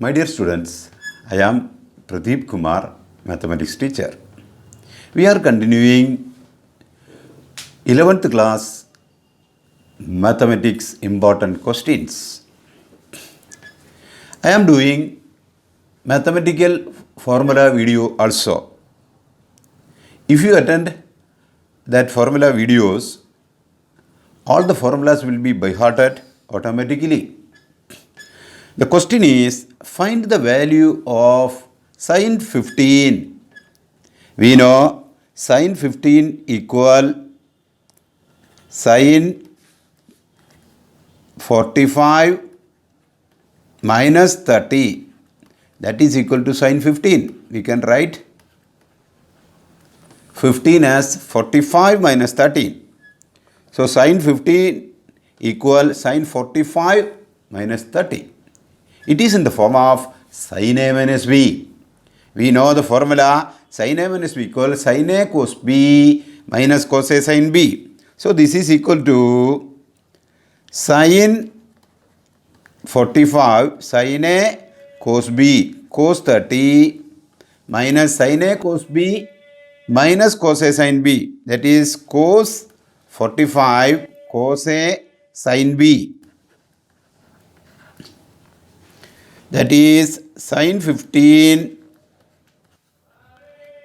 My dear students, I am Pradeep Kumar, mathematics teacher. We are continuing 11th class mathematics important questions. I am doing mathematical formula video also. If you attend that formula videos, all the formulas will be by hearted automatically. The question is, find the value of sine 15. We know sine 15 equal sine 45 minus 30. That is equal to sine 15. We can write 15 as 45 minus 13. So sine 15 equal sine 45 minus 30. It is in the form of sin A minus B. We know the formula sin A minus B equals sin A cos B minus cos A sin B. So this is equal to sin 45 sin A cos B cos 30 minus sin A cos B minus cos A sin B. That is cos 45 cos A sin B. That is sin 15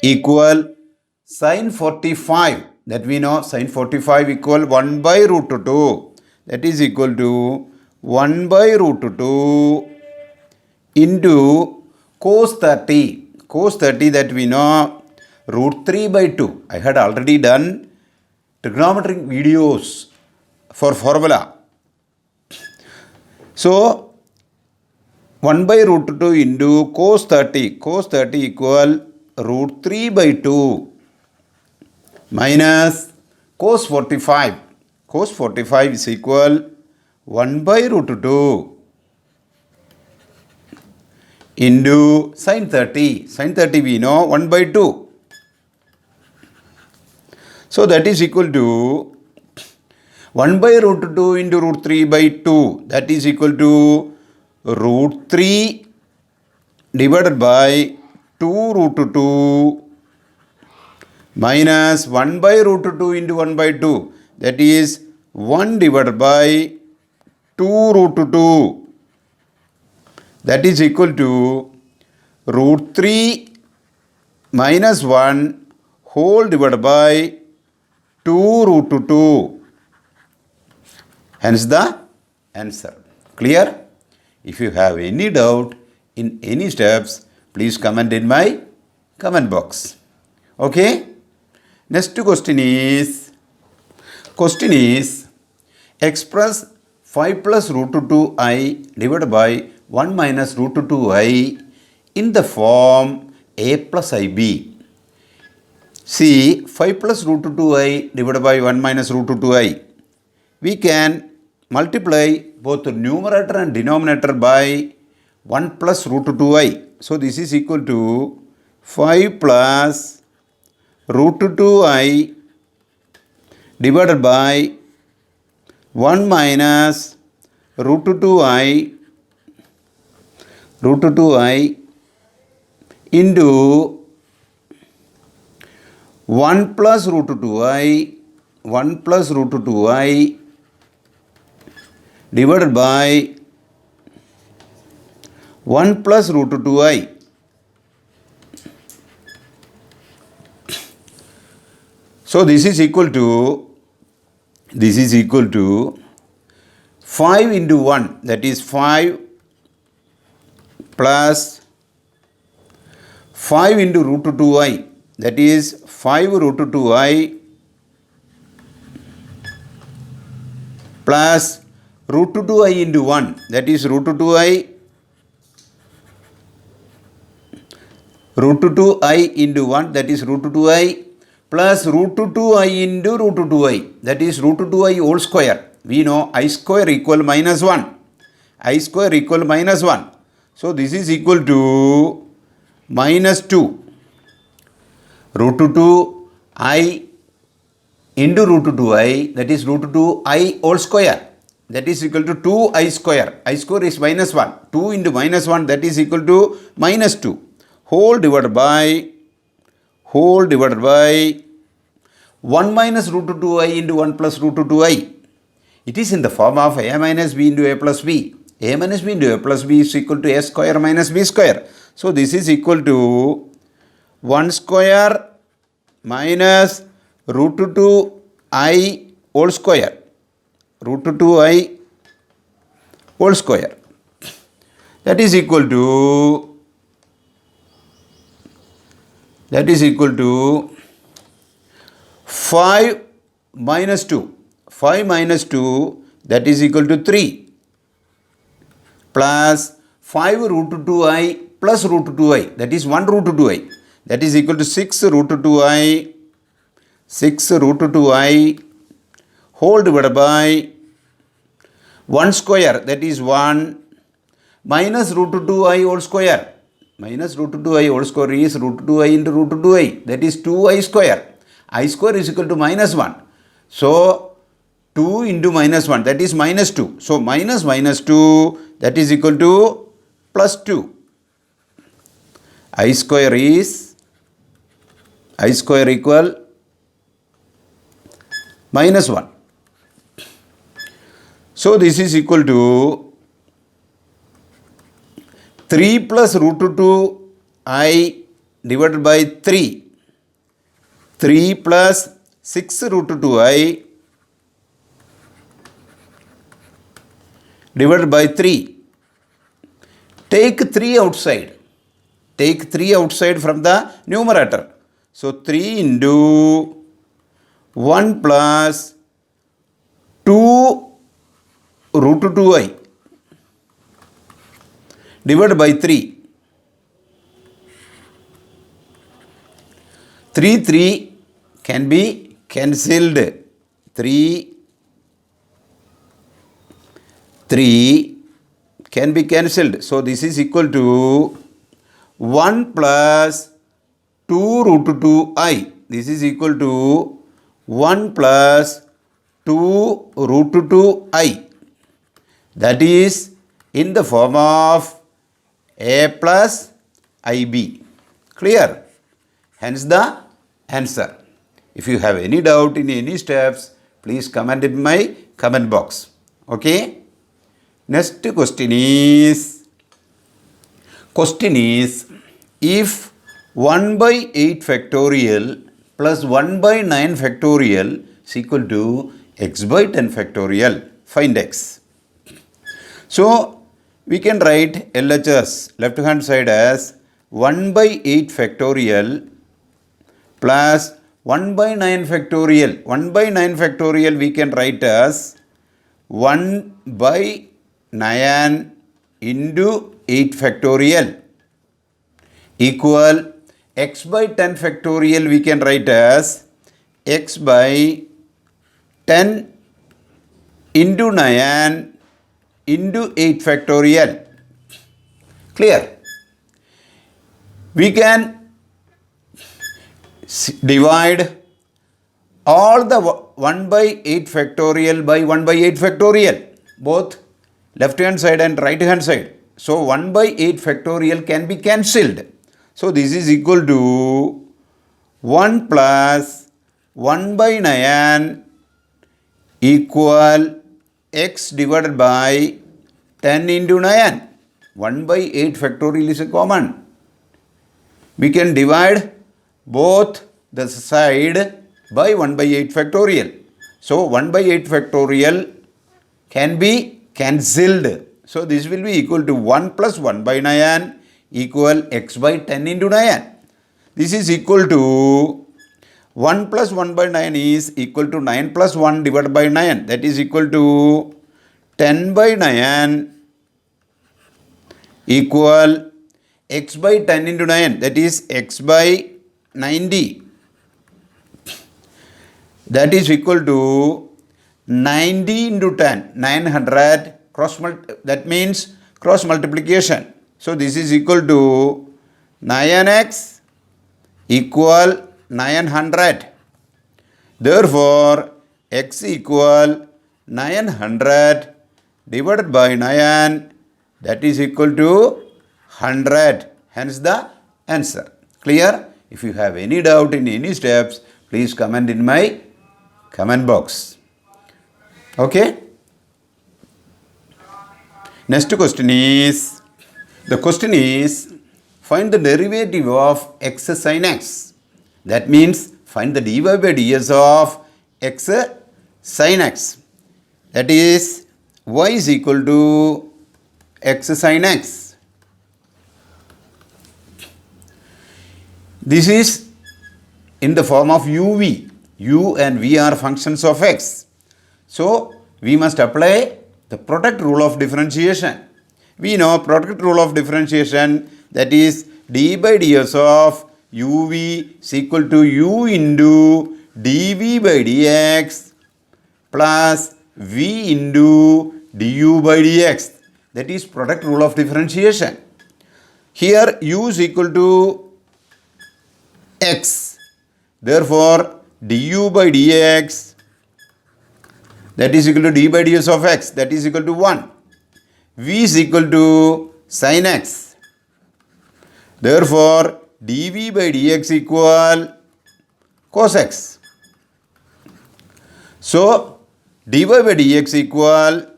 equal sin 45. That we know sin 45 equal 1 by root 2. That is equal to 1 by root 2 into cos 30. Cos 30 that we know root 3 by 2. I had already done trigonometric videos for formula. So 1 by root 2 into cos 30. Cos 30 equal root 3 by 2 minus cos 45. Cos 45 is equal 1 by root 2 into sin 30. Sin 30 we know 1 by 2. So that is equal to 1 by root 2 into root 3 by 2. That is equal to root 3 divided by 2 root 2 minus 1 by root 2 into 1 by 2. That is 1 divided by 2 root 2. That is equal to root 3 minus 1 whole divided by 2 root 2. Hence the answer. Clear? If you have any doubt in any steps, please comment in my comment box. Okay? Next question is express 5 plus root 2i divided by 1 minus root 2i in the form a plus ib. See, 5 plus root 2i divided by 1 minus root 2i. We can multiply both the numerator and denominator by 1 plus root 2i. So this is equal to 5 plus root 2i divided by 1 minus root 2i into 1 plus root 2i divided by 1 plus root 2i. So this is equal to 5 into 1, that is 5 plus 5 into root 2i, that is 5 root 2i plus root 2i into 1, that is root 2i into 1, that is root 2i plus root 2i into root 2i, that is root 2i whole square. We know I square equal minus 1. I square equal minus 1. So this is equal to minus 2 root 2i into root 2i, that is root 2i whole square. that is equal to 2i square. I square is minus 1. 2 into minus 1, that is equal to minus 2. Whole divided by 1 minus root 2i into 1 plus root 2i. It is in the form of a minus b into a plus b. A minus b into a plus b is equal to a square minus b square. So this is equal to 1 square minus root 2i whole square. Root 2i whole square. That is equal to 5 minus 2. 5 minus 2, that is equal to 3, plus 5 root 2i plus root 2i, that is 1 root 2i, that is equal to 6 root 2i, 6 root 2i whole divided by 1 square, that is 1, minus root 2i whole square. Minus root 2i whole square is root 2i into root 2i, that is 2i square. I square is equal to minus 1. So 2 into minus 1, that is minus 2. So minus 2, that is equal to plus 2. I square equal minus 1. So this is equal to 3 plus root 2i divided by 3. 3 plus 6 root 2i divided by 3. Take 3 outside. Take 3 outside from the numerator. So 3 into 1 plus 2 root 2i divided by 3. 3 can be cancelled. 3 can be cancelled. So this is equal to 1 plus 2 root 2i. This is equal to 1 plus 2 root 2i. That is in the form of a plus ib. Clear? Hence the answer. If you have any doubt in any steps, please comment in my comment box. Okay? Next question is if 1 by 8 factorial plus 1 by 9 factorial is equal to x by 10 factorial, find x. So we can write LHS left hand side as 1 by 8 factorial plus 1 by 9 factorial. 1 by 9 factorial we can write as 1 by 9 into 8 factorial equal x by 10 factorial we can write as x by 10 into 9 into 8 factorial. Clear? We can divide all the 1 by 8 factorial by 1 by 8 factorial, both left hand side and right hand side. So 1 by 8 factorial can be cancelled. So this is equal to 1 plus 1 by 9 equal x divided by 10 into 9. 1 by 8 factorial is a common. We can divide both the side by 1 by 8 factorial. So 1 by 8 factorial can be cancelled. So this will be equal to 1 plus 1 by 9 equal x by 10 into 9. This is equal to 1 plus 1 by 9 is equal to 9 plus 1 divided by 9. That is equal to 10 by 9 equal x by 10 into 9. That is x by 90. That is equal to 90 into 10, 900 that means cross multiplication. So this is equal to 9x equal 900. Therefore, x equal 900 divided by 9, that is equal to 100. Hence the answer. Clear? If you have any doubt in any steps, please comment in my comment box. Okay? Next question is, find the derivative of x sin x. That means find the dy by ds of x sin x. That is y is equal to x sin x. This is in the form of uv. U and v are functions of x. So we must apply the product rule of differentiation. We know product rule of differentiation, that is d by ds of uv is equal to u into dv by dx plus v into du by dx. That is product rule of differentiation. Here u is equal to x. Therefore, du by dx, that is equal to d by ds of x, that is equal to 1. V is equal to sin x. Therefore, dv by dx equal cos x. So, dy by dx equal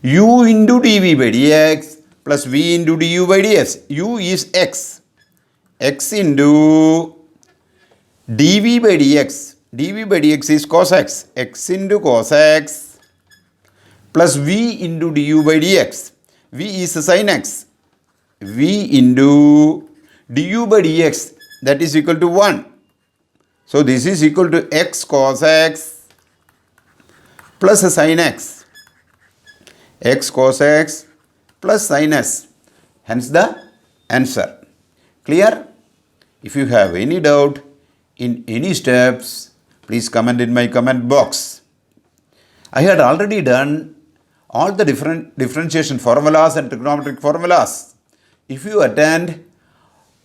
u into dv by dx plus v into du by ds. U is x. X into dv by dx. dv by dx is cos x. X into cos x plus v into du by dx. V is sin x. V into du by dx, that is equal to 1. So this is equal to x cos x plus sin x. X cos x plus sin s. Hence the answer. Clear? If you have any doubt in any steps, please comment in my comment box. I had already done all the different differentiation formulas and trigonometric formulas. If you attend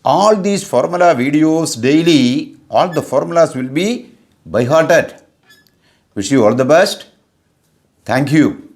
all these formula videos daily, all the formulas will be by hearted. Wish you all the best. Thank you.